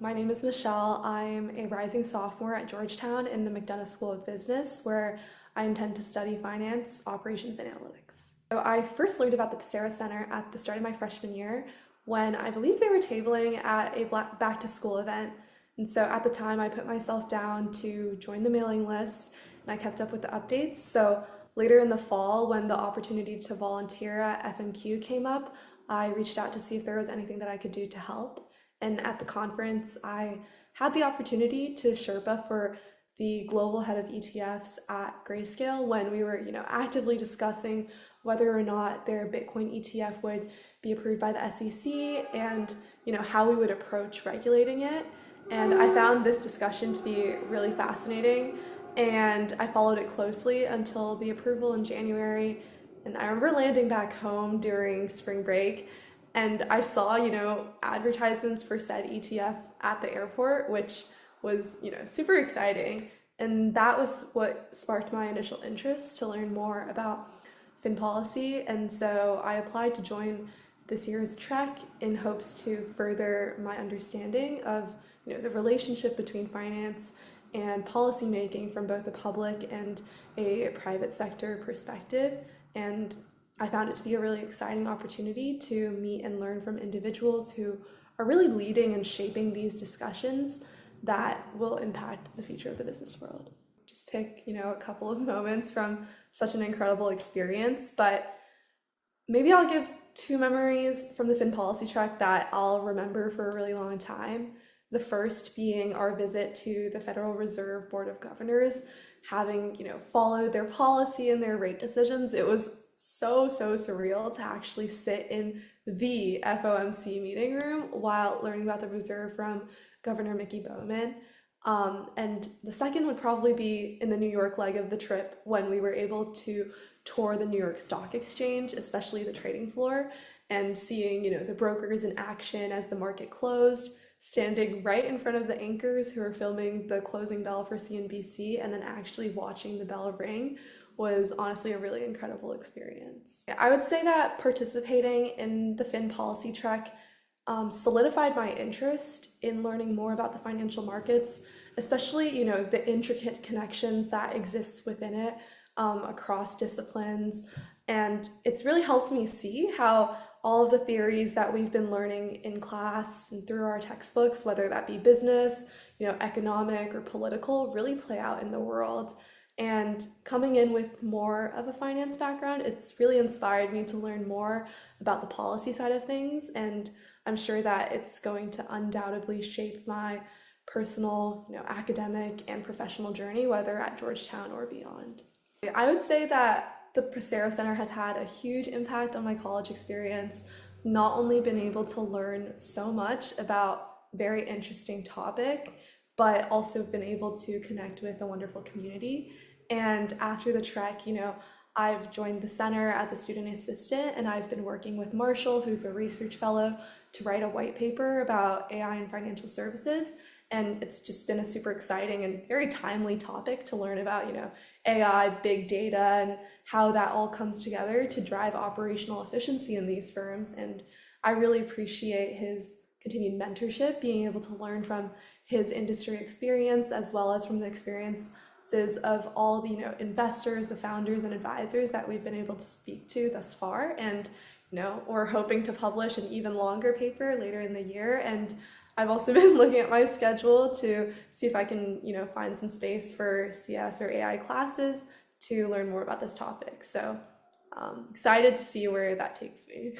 My name is Michelle. I'm a rising sophomore at Georgetown in the McDonough School of Business, where I intend to study finance, operations, and analytics. So I first learned about the Psaros Center at the start of my freshman year when I believe they were tabling at a back to school event. And so at the time, I put myself down to join the mailing list and I kept up with the updates. So later in the fall, when the opportunity to volunteer at FMQ came up, I reached out to see if there was anything that I could do to help. And at the conference, I had the opportunity to Sherpa for the global head of ETFs at Grayscale when we were, actively discussing whether or not their Bitcoin ETF would be approved by the SEC and, how we would approach regulating it. And I found this discussion to be really fascinating, and I followed it closely until the approval in January. And I remember landing back home during spring break and I saw, advertisements for said ETF at the airport, which was, super exciting. And that was what sparked my initial interest to learn more about FinPolicy. And so I applied to join this year's trek in hopes to further my understanding of, the relationship between finance and policymaking from both a public and a private sector perspective. And I found it to be a really exciting opportunity to meet and learn from individuals who are really leading and shaping these discussions that will impact the future of the business world. Just pick, a couple of moments from such an incredible experience, but maybe I'll give two memories from the FinPolicy trek that I'll remember for a really long time. The first being our visit to the Federal Reserve Board of Governors, having, followed their policy and their rate decisions. It was so surreal to actually sit in the FOMC meeting room while learning about the reserve from Governor Mickey Bowman. And the second would probably be in the New York leg of the trip when we were able to tour the New York Stock Exchange, especially the trading floor, and seeing, the brokers in action as the market closed, standing right in front of the anchors who were filming the closing bell for CNBC, and then actually watching the bell ring was honestly a really incredible experience. I would say that participating in the FinPolicy trek solidified my interest in learning more about the financial markets, especially, the intricate connections that exists within it across disciplines. And it's really helped me see how all of the theories that we've been learning in class and through our textbooks, whether that be business, economic or political, really play out in the world. And coming in with more of a finance background, it's really inspired me to learn more about the policy side of things. And I'm sure that it's going to undoubtedly shape my personal, academic and professional journey, whether at Georgetown or beyond. I would say that the Psaros Center has had a huge impact on my college experience. Not only been able to learn so much about a very interesting topic, but also been able to connect with a wonderful community. And after the trek, I've joined the center as a student assistant, and I've been working with Marshall, who's a research fellow, to write a white paper about AI and financial services. And it's just been a super exciting and very timely topic to learn about, AI, big data, and how that all comes together to drive operational efficiency in these firms. And I really appreciate his continued mentorship, being able to learn from his industry experience as well as from the experiences of all the, investors, the founders and advisors that we've been able to speak to thus far. And, we're hoping to publish an even longer paper later in the year. And I've also been looking at my schedule to see if I can, find some space for CS or AI classes to learn more about this topic. So excited to see where that takes me.